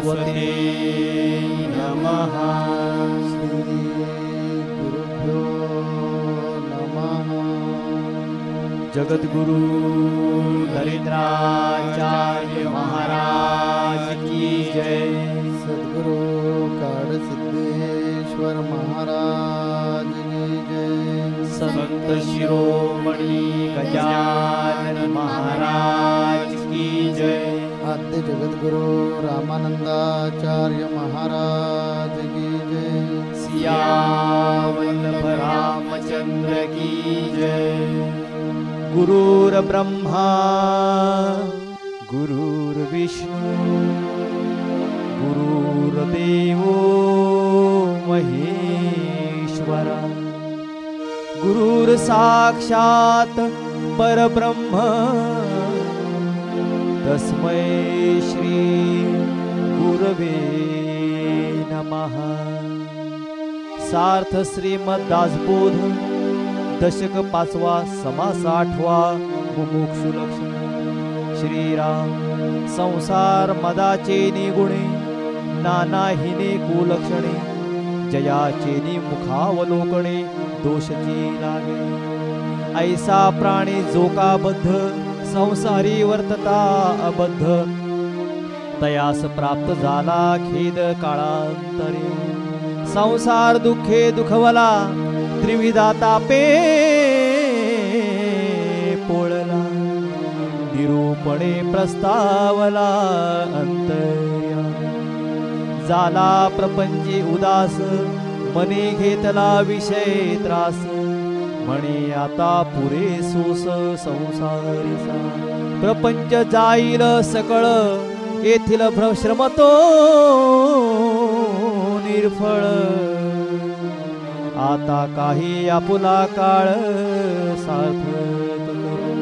सरस्वती नमः। श्री गुरुभ्यो नमः। जगद्गुरु नरेंद्राचार्य महाराज की जय। सद्गुरु काडसिद्धेश्वर महाराज की जय। संत शिरोमणी गजानन महाराज की जय। आद्य जगद्गुरु रामानंदाचार्य महाराज की जय। सियावल्लभ रामचंद्र की जय। गुरुर्ब्रह्मा गुरुर्विष्णु गुरुर्देवो महेश्वरा गुरुर्साक्षात् परब्रह्म तस्मै श्री गुरवे नमः। सार्थ श्रीमद्दासबोध दशक 5वा समास 8वा मुमुक्षु लक्षण। श्रीराम संसार मदाचे निगुणे नानाहीने कुलक्षणे जयाचे मुखावलोकणे दोषची लागे। ऐसा प्राणी जोकाबद्ध संसारी वर्तता अबद्ध तयास प्राप्त झाला खेद काळांतरे। संसार दुःखे दुखवला त्रिविधा तापे पोळला निरूपणे प्रस्तावला अंतर्या। झाला प्रपंची उदास मने घेतला विषय त्रास म्हणे आता पुरे सोस संसारीचा। प्रपंच जाईल सकळ येथील श्रमतो निर्फळ। आता काही आपुला काळ सार्थक करू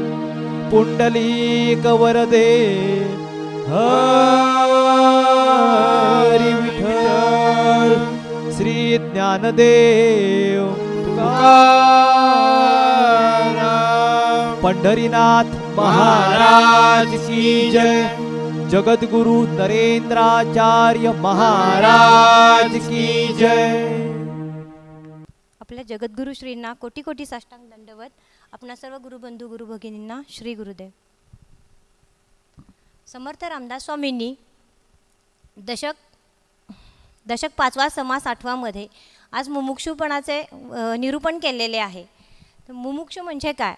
पुंडलिक वरदे हरी विठ्ठल श्री ज्ञानदेव तुकाराम पंढरीनाथ महाराज की जय। जगद्गुरु नरेंद्राचार्य महाराज की जय। आपल्या जगद्गुरु श्रींना कोटी कोटी साष्टांग दंडवत। आपणा सर्व गुरुबंधू गुरु भगिनींना श्री गुरुदेव। समर्थ रामदास स्वामींनी दशक 5वा समास 8वा मध्ये आज मुमुक्षुपणाचे निरूपण केलेले आहे। तर मुमुक्षु म्हणजे काय,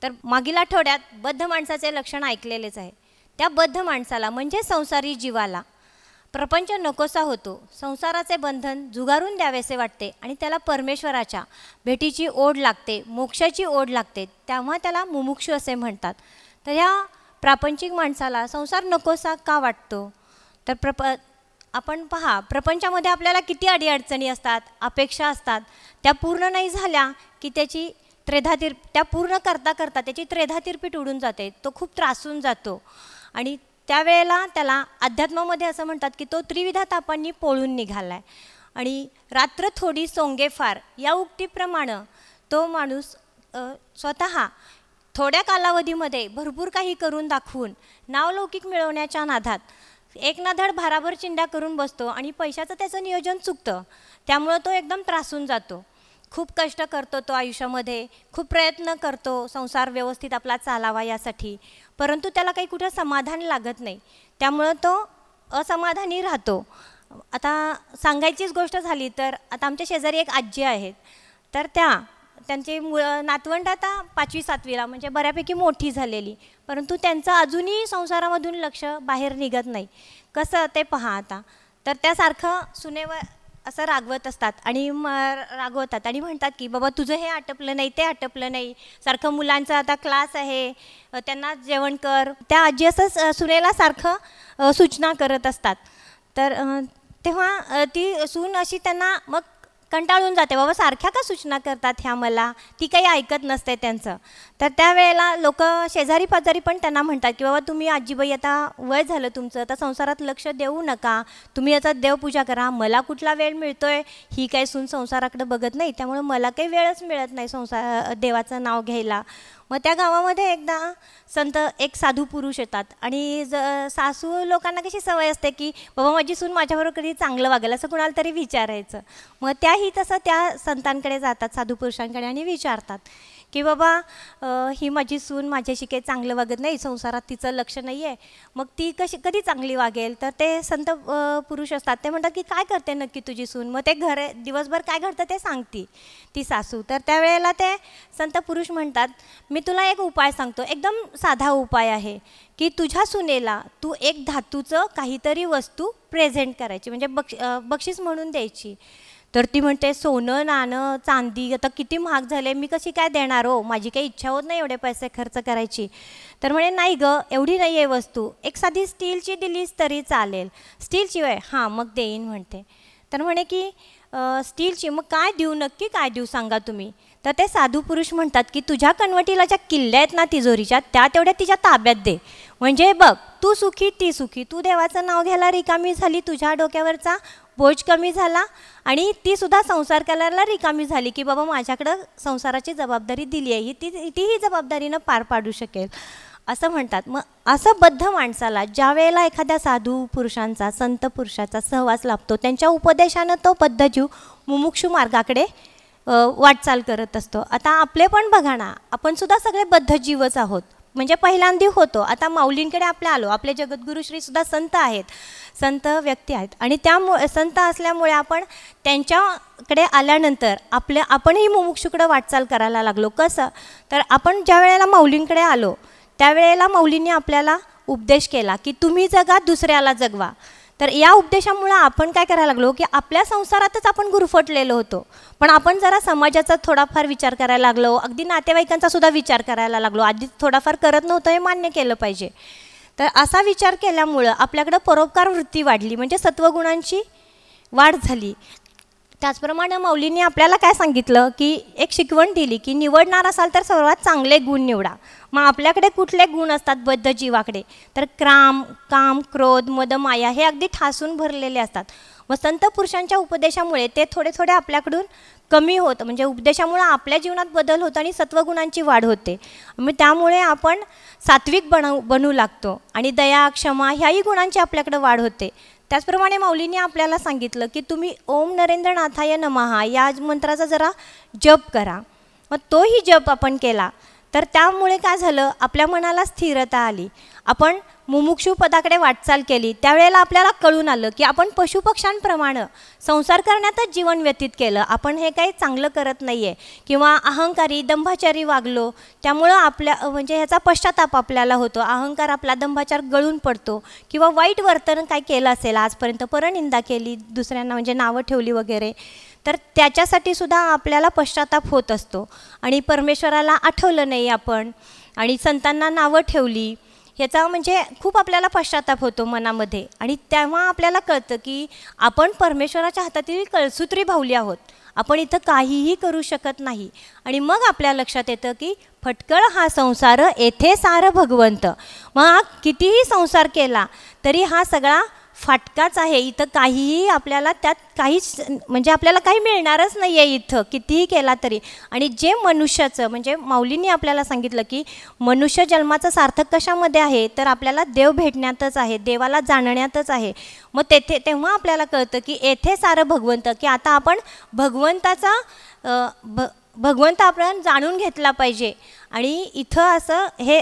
तर मागील आठवड्यात बद्ध माणसाचे लक्षण ऐकलेलेच आहे। त्या बद्ध माणसाला म्हणजे संसारी जीवाला प्रपंच नकोसा होतो, संसाराचे बंधन जुगारून द्यावेसे वाटते आणि त्याला परमेश्वराच्या भेटीची ओढ लागते, मोक्षाची ओढ लागते, तेव्हा त्याला मुमुक्षु असे म्हणतात। तर ह्या प्रापंचिक माणसाला संसार नकोसा का वाटतो, तर आपण पहा प्रपंचामध्ये आपल्याला किती अडीअडचणी असतात, अपेक्षा असतात, त्या पूर्ण नाही झाल्या की त्याची त्या पूर्ण करता करता त्याची त्रेधातिरपीठ उडून जाते, तो खूप त्रासून जातो आणि त्यावेळेला त्याला अध्यात्मामध्ये असं म्हणतात की तो त्रिविधा तापांनी पोळून निघाला आहे। आणि रात्र थोडी सोंगे फार या उक्तीप्रमाणे तो माणूस स्वतः थोड्या कालावधीमध्ये भरपूर काही करून दाखवून नावलौकिक मिळवण्याच्या नादात एक ना धड भाराभर चिंध्या करून बसतो आणि पैशाचं त्याचं नियोजन चुकतं, त्यामुळं तो एकदम त्रासून जातो। खूप कष्ट करतो तो आयुष्यामध्ये, खूप प्रयत्न करतो संसार व्यवस्थित आपला चालावा यासाठी, परंतु त्याला काही कुठं समाधान लागत नाही, त्यामुळं तो असमाधानी राहतो। आता सांगायचीच गोष्ट झाली तर आता आमच्या शेजारी एक आजी आहेत, तर त्यांचे नातवंड आता 5वी 7वीला म्हणजे बऱ्यापैकी मोठी झालेली, परंतु त्यांचं अजूनही संसारामधून लक्ष बाहेर निघत नाही। कसं ते पहा आता, तर त्यासारखं सुनेवर असं रागवत असतात आणि रागवतात आणि म्हणतात की बाबा तुझं हे आटपलं नाही, ते आटपलं नाही, सारखं मुलांचा आता क्लास आहे त्यांना जेवण कर, त्या आजी असं सुनेला सारखं सूचना करत असतात। तर तेव्हा ती सून अशी त्यांना मग कंटाळून जाते, बाबा सारख्या का सूचना करतात ह्या मला, ती काही ऐकत नसते त्यांचं। तर त्यावेळेला लोक शेजारी पाजारी पण त्यांना म्हणतात की बाबा तुम्ही आजीबाई आता वय झालं तुमचं, आता संसारात लक्ष देऊ नका, तुम्ही याचा देवपूजा करा, मला कुठला वेळ मिळतोय, ही काही सून संसाराकडे बघत नाही, त्यामुळे मला काही वेळच मिळत नाही देवाचं नाव घ्यायला, मग त्या गावामध्ये एकदा संत एक साधू पुरुष येतात आणि सासू लोकांना कशी सवय असते की बाबा माझी सून माझ्याबरोबर कधी चांगलं वागेल असं कुणाला तरी विचारायचं. मग त्याही तसं त्या संतांकडे जातात, साधू पुरुषांकडे, आणि विचारतात की बाबा ही माझी सून माझ्याशी काही चांगलं वागत नाही, संसारात तिचं लक्ष नाही आहे, मग ती कधी चांगली वागेल. तर ते संत पुरुष असतात, ते म्हणतात की काय करते नक्की तुझी सून. मग ते दिवसभर काय घडतं ते सांगते ती सासू. तर त्यावेळेला ते संत पुरुष म्हणतात मी तुला एक उपाय सांगतो, एकदम साधा उपाय आहे की तुझ्या सुनेला तू एक धातूचं काहीतरी वस्तू प्रेझेंट करायची, म्हणजे बक्षीस म्हणून द्यायची. तर ती म्हणते सोनं नाणं चांदी आता किती महाग झाले, मी कशी काय देणार हो, माझी काही इच्छा होत नाही एवढे पैसे खर्च करायची. तर म्हणे नाही ग, एवढी नाही आहे वस्तू, एक साधी स्टीलची दिलीस तरी चालेल. स्टीलची वय हां मग देईन म्हणते. तर म्हणे की स्टीलची, मग काय देऊ, नक्की काय देऊ सांगा तुम्ही. तर ते साधू पुरुष म्हणतात की तुझ्या कणवटीला ज्या किल्ल्या आहेत ना तिजोरीच्या, त्या तेवढ्या तिच्या ताब्यात दे, म्हणजे बघ तू सुखी ती सुखी, तू देवाचं नाव घ्यायला रिकामी झाली, तुझ्या डोक्यावरचा बोज कमी झाला, आणि तीसुद्धा संसार करायला रिकामी झाली की बाबा माझ्याकडं संसाराची जबाबदारी दिली आहे, तीही जबाबदारीनं पार पाडू शकेल असं म्हणतात. मग असं बद्ध माणसाला ज्या वेळेला एखाद्या साधू पुरुषांचा, संत पुरुषाचा सहवास लाभतो, त्यांच्या उपदेशानं तो बद्ध जीव मुमुक्षू मार्गाकडे वाटचाल करत असतो. आता आपले पण बघा ना, आपण सुद्धा सगळे बद्ध जीवच आहोत, म्हणजे पहिल्यांदा होतो. आता माऊलींकडे आलो, आपले जगद्गुरू श्रीसुद्धा संत आहेत, संत व्यक्ती आहेत, आणि त्यामुळे संत असल्यामुळे आपण त्यांच्याकडे आल्यानंतर आपणही मुमुक्षूकडे वाटचाल करायला लागलो. कसं तर आपण ज्या वेळेला माऊलींकडे आलो त्यावेळेला माऊलींनी आपल्याला उपदेश केला की तुम्ही जगा दुसऱ्याला जगवा. तर या उपदेशामुळं आपण काय करायला लागलो की आपल्या संसारातच आपण गुरफटलेलो होतो, पण आपण जरा समाजाचा थोडाफार विचार करायला लागलो, अगदी नातेवाईकांचा सुद्धा विचार करायला लागलो. आधी थोडाफार करत नव्हतं, हे मान्य केलं पाहिजे. तर असा विचार केल्यामुळं आपल्याकडं परोपकार वृत्ती वाढली, म्हणजे सत्वगुणांची वाढ झाली. त्याचप्रमाणे माऊलींनी आपल्याला काय सांगितलं की एक शिकवण दिली की निवडणार असाल तर सर्वात चांगले गुण निवडा. मग आपल्याकडे कुठले गुण असतात बद्ध जीवाकडे, तर काम क्रोध मद माया हे अगदी ठासून भरलेले असतात. व संत पुरुषांच्या उपदेशामुळे ते थोडे थोडे आपल्याकडून कमी होतं, म्हणजे उपदेशामुळे आपल्या जीवनात बदल होतो आणि सत्वगुणांची वाढ होते. मग त्यामुळे आपण सात्विक बनू लागतो आणि दया क्षमा ह्याही गुणांची आपल्याकडे वाढ होते. त्याचप्रमाणे माऊलींनी आपल्याला सांगितलं की तुम्ही ओम नरेंद्रनाथाय नमः या मंत्राचा जरा जप करा. मग तोही जप आपण केला तर त्यामुळे काय झालं, आपल्या मनाला स्थिरता आली, आपण मुमुक्षू पदाकडे वाटचाल केली. त्यावेळेला आपल्याला कळून आलं की आपण पशुपक्ष्यांप्रमाणे संसार करण्यातच जीवन व्यतीत केलं, आपण हे काही चांगलं करत नाही आहे, किंवा अहंकारी दंभाचारी वागलो, त्यामुळं म्हणजे ह्याचा पश्चाताप आपल्याला होतो, अहंकार आपला दंभाचार गळून पडतो, किंवा वाईट वर्तन काय केलं असेल आजपर्यंत, परनिंदा केली दुसऱ्यांना, म्हणजे नावं ठेवली वगैरे, तर त्याच्यासाठी सुद्धा आपल्याला पश्चाताप होत असतो. आणि परमेश्वराला आठवलं नाही आपण आणि संतांना नावं ठेवली, ह्याचा म्हणजे खूप आपल्याला पश्चाताप होतो मनामध्ये. आणि तेव्हा आपल्याला कळतं की आपण परमेश्वराच्या हातातील कळसूत्री भावली आहोत, आपण इथं काहीही करू शकत नाही. आणि मग आपल्या लक्षात येतं की फटकळ हा संसार येथे सार भगवंत. मग कितीही संसार केला तरी हा सगळा फाटकाच आहे, इथं काहीही आपल्याला त्यात काहीच म्हणजे आपल्याला काही मिळणारच नाही आहे इथं कितीही केला तरी. आणि जे मनुष्याचं म्हणजे माऊलींनी आपल्याला सांगितलं की मनुष्य जन्माचं सार्थक कशामध्ये आहे, तर आपल्याला देव भेटण्यातच आहे, देवाला जाणण्यातच आहे. मग तेव्हा आपल्याला कळतं की येथे सारं भगवंत, की आता आपण भगवंताचा भगवंत आपण जाणून घेतला पाहिजे. आणि इथं असं हे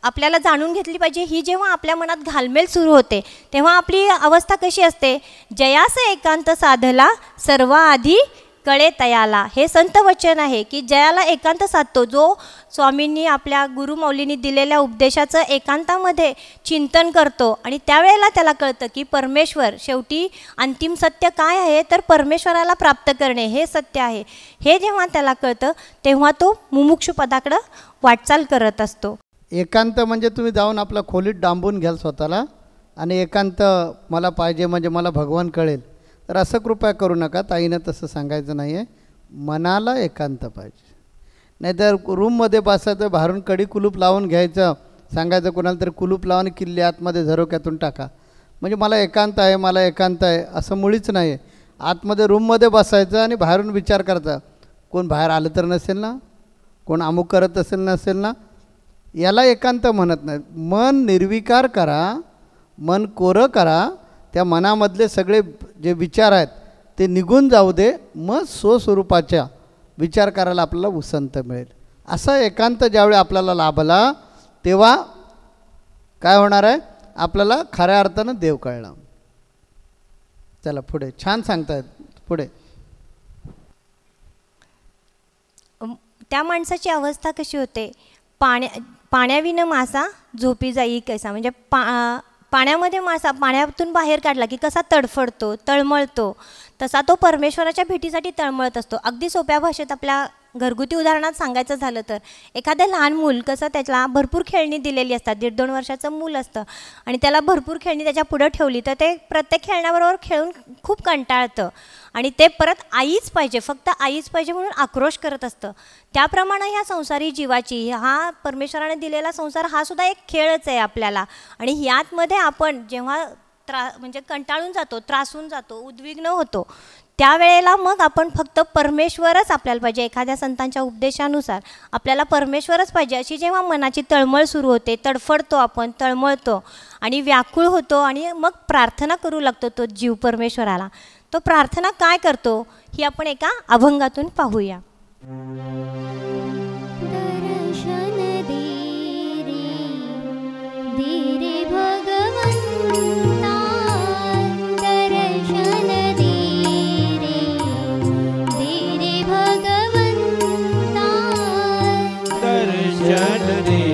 आपल्याला जाणून घेतली पाहिजे. ही जेव्हा आपल्या मनात घालमेल सुरू होते तेव्हा आपली अवस्था कशी असते, जयास एकांत साधला सर्व आधी कळे तयाला, हे संत वचन आहे की जयाला एकांत साधतो, जो स्वामींनी आपल्या गुरु माऊलींनी दिलेल्या उपदेशाचं एकांतामध्ये चिंतन करतो, आणि त्यावेळेला त्याला कळतं की परमेश्वर शेवटी अंतिम सत्य काय आहे, तर परमेश्वराला प्राप्त करणे हे सत्य आहे. हे जेव्हा त्याला कळतं तेव्हा तो मुमुक्षुपदाकडं वाटचाल करत असतो. एकांत म्हणजे तुम्ही जाऊन आपल्या खोलीत डांबून घ्याल स्वतःला, आणि एकांत मला पाहिजे म्हणजे मला भगवान कळेल, तर असं कृपया करू नका. ताईनं तसं सांगायचं नाही आहे, मनाला एकांत पाहिजे. नाहीतर रूममध्ये बसायचं, बाहेरून कडी कुलूप लावून घ्यायचं, सांगायचं कोणाला तरी कुलूप लावून किल्ली आतमध्ये झरोक्यातून टाका, म्हणजे मला एकांत आहे मला एकांत आहे असं मुळीच नाही आहे. आतमध्ये रूममध्ये बसायचं आणि बाहेरून विचार करायचा, कोण बाहेर आलं तर नसेल ना, कोण अमुक करत असेल नसेल ना, याला एकांत म्हणत नाही. मन निर्विकार करा, मन कोरं करा, त्या मनामधले सगळे जे विचार आहेत ते निघून जाऊ दे, मग स्वस्वरूपाच्या विचार करायला आपल्याला उसंत मिळेल. असा एकांत ज्यावेळी आपल्याला लाभला तेव्हा काय होणार आहे, आपल्याला खऱ्या अर्थानं देव कळणार. चला पुढे, छान सांगतायत पुढे. त्या माणसाची अवस्था कशी होते, पाण्याविना मासा झोपी जाई कैसा, म्हणजे पाण्यामध्ये मासा पाण्यातून बाहेर काढला की कसा तडफडतो, तळमळतो, तसा तो परमेश्वराच्या भेटीसाठी तळमळत असतो. अगदी सोप्या भाषेत आपल्या घरगुती उदाहरणात सांगायचं झालं तर एखादं लहान मूल कसं, त्याला भरपूर खेळणी दिलेली असतात, 1.5-2 वर्षाचं मूल असतं आणि त्याला भरपूर खेळणी त्याच्या पुढं ठेवली तर ते प्रत्येक खेळण्याबरोबर खेळून खूप कंटाळतं आणि ते परत आईच पाहिजे, फक्त आईच पाहिजे म्हणून आक्रोश करत असतं. त्याप्रमाणे ह्या संसारी जीवाची, हा परमेश्वराने दिलेला संसार हा सुद्धा एक खेळच आहे आपल्याला. आणि यातमध्ये आपण जेव्हा म्हणजे कंटाळून जातो, त्रासून जातो, उद्विग्न होतो, त्यावेळेला मग आपण फक्त परमेश्वरच आपल्याला पाहिजे. एखाद्या संतांच्या उपदेशानुसार आपल्याला परमेश्वरच पाहिजे अशी जेव्हा मनाची तळमळ सुरू होते, तडफडतो आपण, तळमळतो आणि व्याकुळ होतो आणि मग प्रार्थना करू लागतो तो जीव परमेश्वराला. तो प्रार्थना काय करतो ही आपण एका अभंगातून पाहूया. दर्शन दे रे भगवंता, दर्शन दे रे भगवंता, दर्शन दे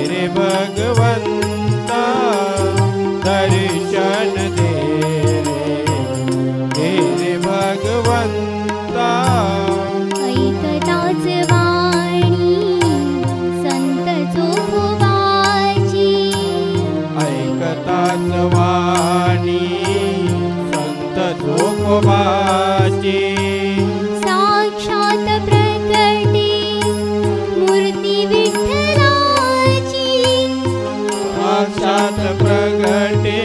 रे भगवंता, दर्शन दे रे भगवंता. ऐकताच वाणी देवाची साक्षात प्रकटे मूर्ती विठ्ठलाची साक्षात प्रगटे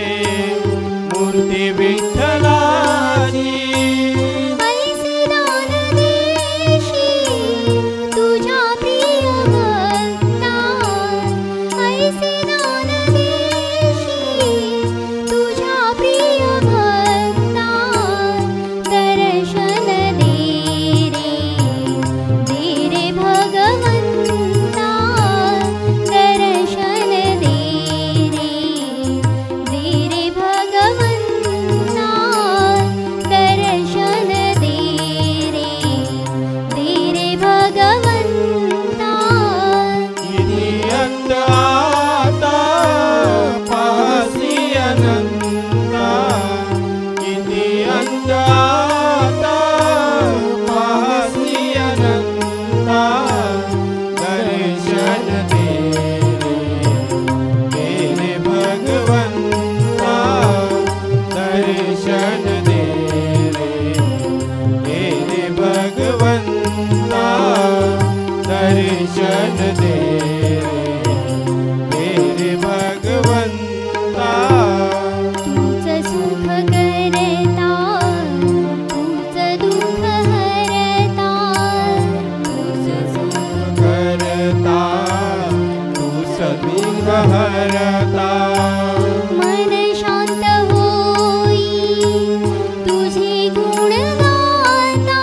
मूर्ती विठ्ठलाची ऐसे दान देशी तुझ्या प्रिय भक्ता ऐसे दान देशी तुझ्या प्रिय भक्ता दर्शन दे रे भगवंता दर्शन दे रे भगवंता दर्शन दे रे भगवंता किती अंत आता पाहसी अनंता किती अंत आता पाहसी अनंता दर्शन दे रे भगवंता दर्शन दे रे भगवंता दर्शन दे रे भगवंता तूच सुख करता तूच दुःख हरता तूच सुख करता तू सदुःख हरता मन शांत होई तुझे गुण गाता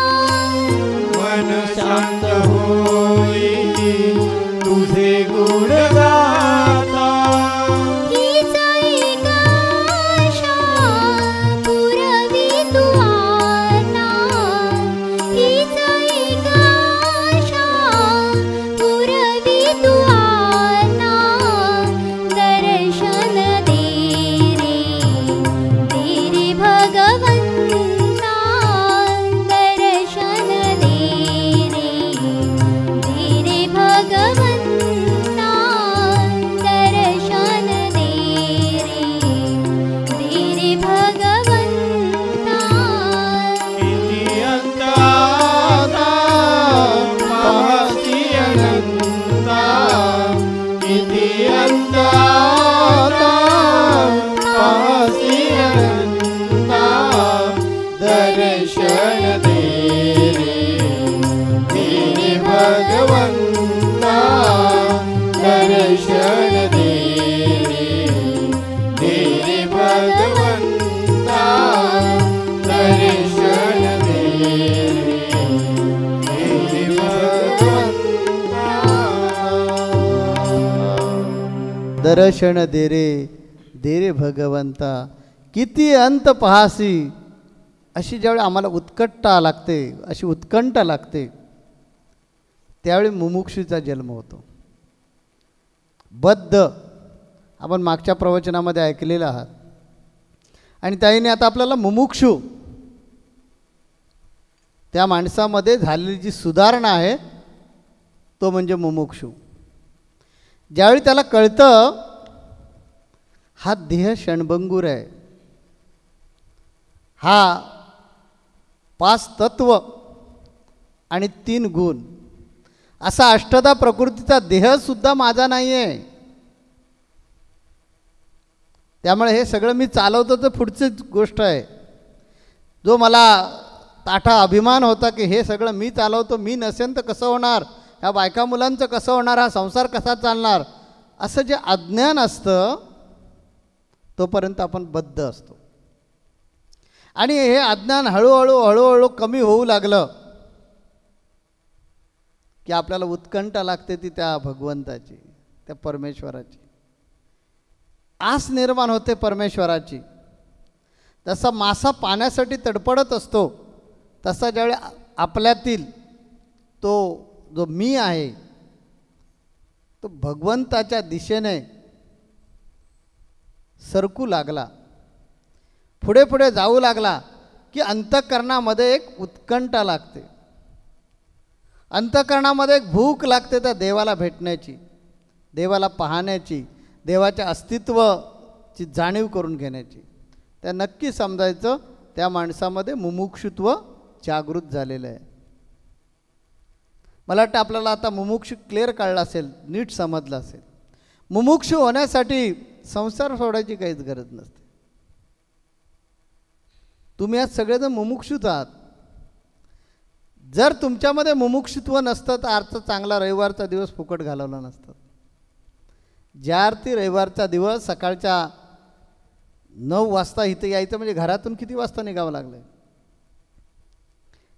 मन शांत होई तुझे गुण गाता हीच एक आशा पुरवी तू आता हीच एक आशा पुरवी तू आता दर्शन दे रे भगवंता दर्शन दे रे भगवंता दर्शन दे रे भगवंता किती अंत आता पाहसी अनंता किती अंत आता पाहसी अनंता दर्शन दे रे भगवंता दर्शन दे रे भगवंता दर्शन दे रे भगवंता दर्शन दे रे भगवंता किती अंत पहासी. अशी ज्यावेळी आम्हाला उत्कटता लागते, अशी उत्कंठ लागते, त्यावेळी मुमुक्षूचा जन्म होतो. बद्ध आपण मागच्या प्रवचनामध्ये ऐकलेलं आहात. आणि त्याने आता आपल्याला मुमुक्षू त्या माणसामध्ये झालेली जी सुधारणा आहे तो म्हणजे मुमुक्षू. ज्यावेळी त्याला कळतं हा देह क्षणभंगूर आहे, हा 5 तत्व आणि 3 गुण असा अष्टधा प्रकृतीचा देहसुद्धा माझा नाही आहे. त्यामुळे हे सगळं मी चालवतो तर पुढचीच गोष्ट आहे. जो मला ताठा अभिमान होता की हे सगळं मी चालवतो, मी नसेन तर कसं होणार, ह्या बायका मुलांचं कसं होणार, हा संसार कसा चालणार, असं जे अज्ञान असतं तोपर्यंत आपण बद्ध असतो. आणि हे अज्ञान हळूहळू कमी होऊ लागलं की आपल्याला उत्कंठा लागते ती त्या भगवंताची, त्या परमेश्वराची. आस निर्माण होते परमेश्वराची. जसा मासा पाण्यासाठी तडपडत असतो तसा ज्यावेळी आपल्यातील तो जो मी आहे तो भगवंताच्या दिशेने सरकू लागला, पुढे पुढे जाऊ लागला की अंतःकरणामध्ये एक उत्कंठा लागते, अंतःकरणामध्ये एक भूक लागते त्या देवाला भेटण्याची, देवाला पाहण्याची, देवाच्या अस्तित्वाची जाणीव करून घेण्याची. त्या नक्की समजायचं त्या माणसामध्ये मुमुक्षुत्व जागृत झालेलं आहे. मला वाटतं आपल्याला आता मुमुक्षु क्लिअर कळला असेल, नीट समजलं असेल. मुमुक्षु होण्यासाठी संसार सोडायची काहीच गरज नसते. तुम्ही आज सगळेजण मुमुक्षुत आहात. जर तुमच्यामध्ये मुमुक्षुत्व नसतं तर आजचा चांगला रविवारचा दिवस फुकट घालवला नसता. ज्या अर्थी रविवारचा दिवस सकाळच्या 9 वाजता इथे यायचं म्हणजे घरातून किती वाजता निघावं लागलं.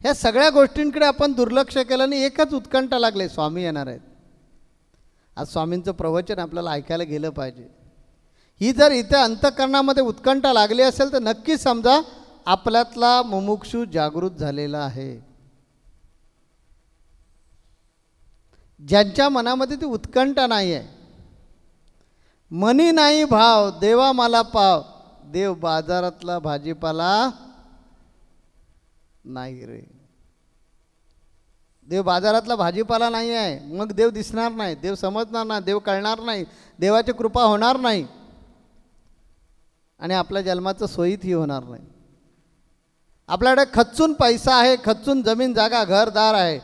ह्या सगळ्या गोष्टींकडे आपण दुर्लक्ष केलं आणि एकच उत्कंठा लागले, स्वामी येणार आहेत. आज स्वामींचं प्रवचन आपल्याला ऐकायला गेलं पाहिजे. ही जर इथे अंतःकरणामध्ये उत्कंठा लागली असेल तर नक्की समजा आपल्यातला मुमुक्षू जागृत झालेला आहे. ज्यांच्या मनामध्ये ती उत्कंठा नाही आहे, मनी नाही भाव देवा मला पाव, देव बाजारातला भाजीपाला नाही रे. देव बाजारातला भाजीपाला नाही आहे, मग देव दिसणार नाही, देव समजणार नाही, देव कळणार नाही, देवाची कृपा होणार नाही आणि आपल्या जन्माचं सोयीतही होणार नाही. आपल्याकडे खच्चून पैसा आहे, खच्चून जमीन जागा घरदार आहे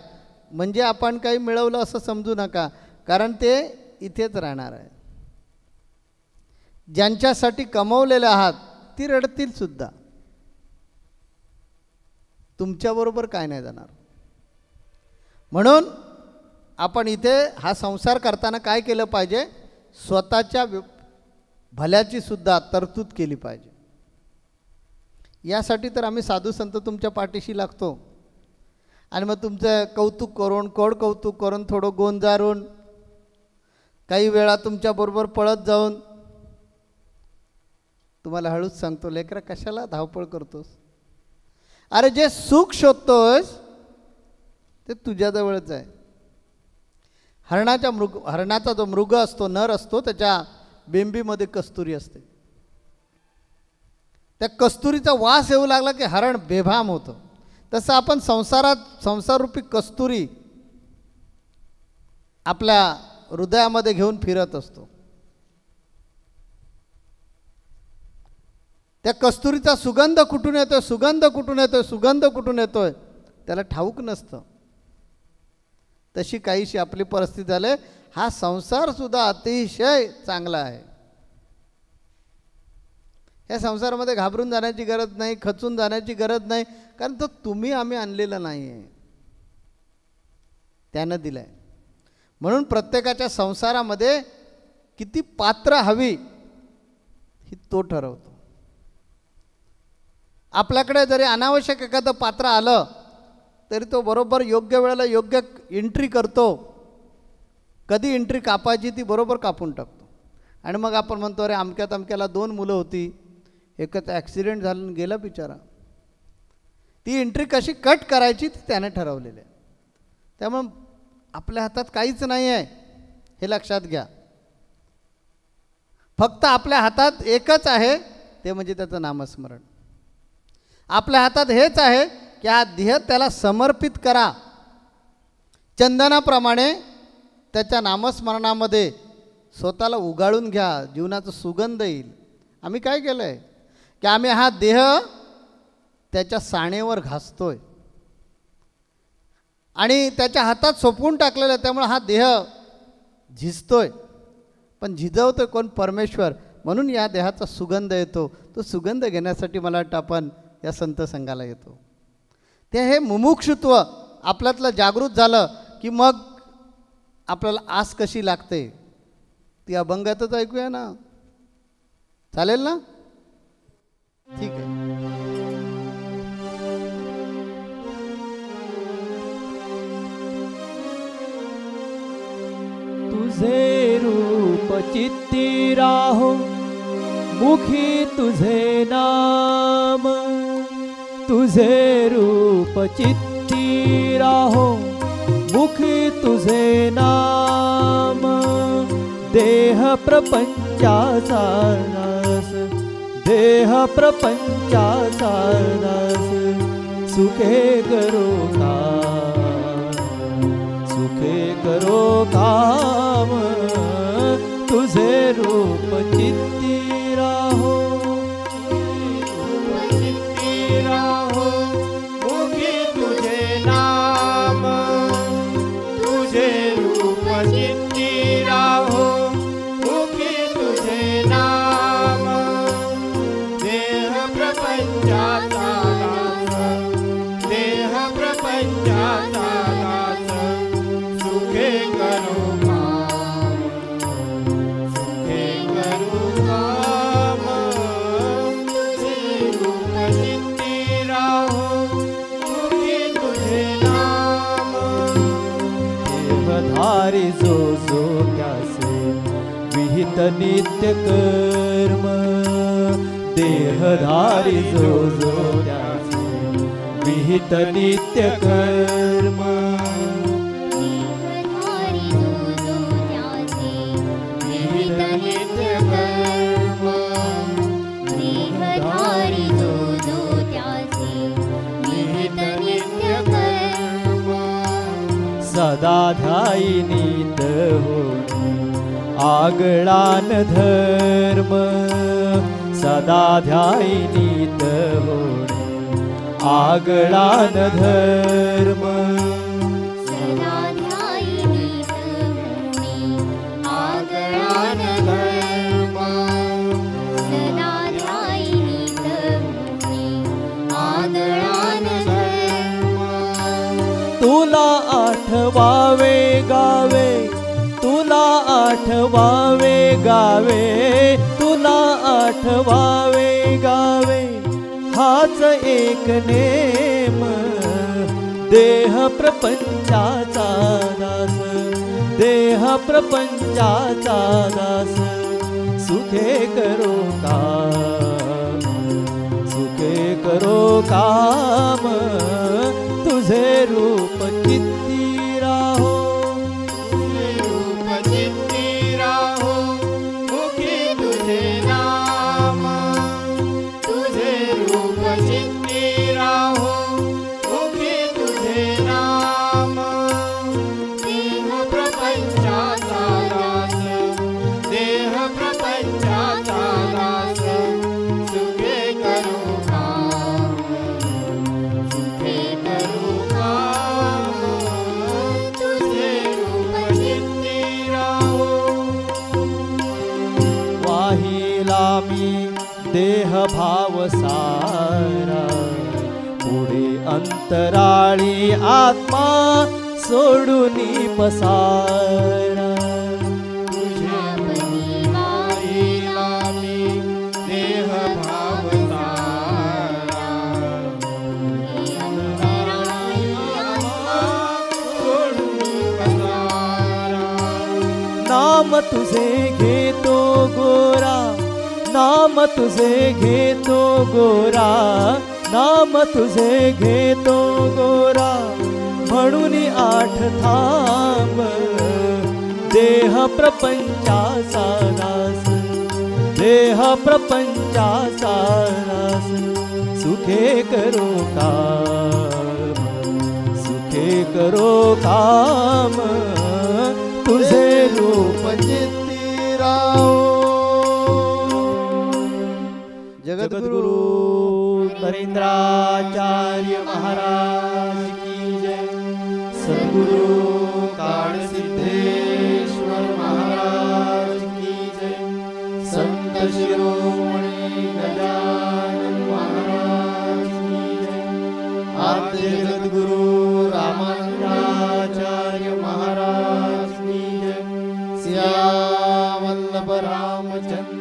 म्हणजे आपण काही मिळवलं असं समजू नका, कारण ते इथेच राहणार आहे. ज्यांच्यासाठी कमवलेले आहात ती रडतील सुद्धा, तुमच्याबरोबर काय नाही जाणार. म्हणून आपण इथे हा संसार करताना काय केलं पाहिजे, स्वतःच्या भल्याची सुद्धा तरतूद केली पाहिजे. यासाठी तर आम्ही साधू संत तुमच्या पाठीशी लागतो आणि मग तुमचं कौतुक करून, कोड कौतुक करून, थोडं गोंजारून, काही वेळा तुमच्याबरोबर पळत जाऊन, तुम्हाला हळूच सांगतो, लेकरा कशाला धावपळ करतोस, अरे जे सुख शोधतोस ते तुझ्याजवळच आहे. हरणाचा जो मृग असतो, नर असतो, त्याच्या बेंबीमध्ये कस्तुरी असते. त्या कस्तुरीचा वास येऊ लागला की हरण बेभाम होतं. तसं आपण संसाररूपी कस्तुरी आपल्या हृदयामध्ये घेऊन फिरत असतो. त्या कस्तुरीचा सुगंध कुठून येतोय, सुगंध कुठून येतोय, सुगंध कुठून येतोय त्याला ठाऊक नसतं. तशी काहीशी आपली परिस्थिती झाली. हा संसार सुद्धा अतिशय चांगला आहे. या संसारामध्ये घाबरून जाण्याची गरज नाही, खचून जाण्याची गरज नाही, कारण तो तुम्ही आम्ही आणलेला नाही आहे, त्यानं दिलं आहे. म्हणून प्रत्येकाच्या संसारामध्ये किती पात्र हवी ही तो ठरवतो. आपल्याकडे जरी अनावश्यक एखादं पात्र आलं तरी तो बरोबर योग्य वेळेला योग्य एंट्री करतो. कधी एंट्री कापायची ती बरोबर कापून टाकतो. आणि मग आपण म्हणतो अरे अमक्याला 2 मुलं होती, एकच ॲक्सिडेंट झालं गेला बिचारा. ती एंट्री कशी कट करायची ती त्याने ठरवलेली आहे. त्यामुळं आपल्या हातात काहीच नाही आहे हे लक्षात घ्या. फक्त आपल्या हातात एकच आहे, ते म्हणजे त्याचं नामस्मरण. आपल्या हातात हेच आहे की हा देह त्याला समर्पित करा. चंदनाप्रमाणे त्याच्या नामस्मरणामध्ये स्वतःला उगाळून घ्या, जीवनाचा सुगंध येईल. आम्ही काय केलं आहे की आम्ही हा देह त्याच्या साणेवर घासतोय आणि त्याच्या हातात सोपवून टाकलेलं आहे. त्यामुळे हा देह झिजतोय, पण झिजवतोय कोण, परमेश्वर. म्हणून या देहाचा सुगंध येतो. तो सुगंध घेण्यासाठी मला वाटतं आपण या संत संघाला येतो. ते हे मुमुक्षुत्व आपल्यातलं जागृत झालं की मग आपल्याला आस कशी लागते ती अभंगातच ऐकूया ना, चालेल ना? ठीक आहे. तुझे रूप चित्ती राहो, मुखी तुझे नाम. तुझे रूप चित्ती राहो, मुखी तुझे नाम. देह प्रपंचाचा नाश, देह प्रपंचाचा नाश. सुखे करो काम, सुखे करो काम. तुझे रूप चित्ती राहो, चित्ती प्रपंचाचा दास सुखे करू काम सुखे करू काम तुझे रूप चित्ती राहो मुखी तुझे नाम देहधारी जो जो त्यासे विहित नित्य कर्म देहधारी जो जो त्यासे विहित नित्य कर्म देहधारी जो जो त्याचे विहित नित्य कर्म देहधारी जो जो त्याचे विहित नित्य कर्म सदा ध्यायिनीत होणी आगळान धर्म सदा ध्यायिनीत होणी आगळान धर्म सदा ध्यायिनीत होणी आगळान धर्म सदा ध्यायिनीत होणी आगळान धर्म तुला आठवावे गावे तुला आठवावे गावे तुला आठवावे गावे हाच एक नेम देह प्रपंचाचा दास देह प्रपंचाचा दास सुखे करो काम सुखे करो काम तुझे रूप चित्ती राहो तुझे रूप चित्ती राहो मुखी तुझे नाम तुझे रूप चित्ती राहो मुखी तुझे नाम देह प्रपंचाचा दास देह प्रपंचाचा दास सुखे करू काम सुखे करू काम तुझे रूप चित्ती राहो वाहिला मी देह भाव सारा पुढे अंतराळी आत्मा सोडूनी पसारा तुझ्या परिवारीला मी देह भाव सारा सोडून पसारा नाम तुझे घेतो गोरा नाम तुझे घेतो गोरा नाम तुझे घेतो गोरा म्हणून आठ थांब देह प्रपंचाचा दास देह प्रपंचाचा दास सुखे करो काम सुखे करो काम तुझे रूप चित्ती राहो जगद्गुरु नरेंद्राचार्य महाराज की जय सद्गुरु काळसिद्धेश्वर महाराज की जय संत शिरोमणी गजानन महाराज की जय आद्य जगद्गुरु रामानंदाचार्य महाराज की जय सिया वल्लभ रामचंद्र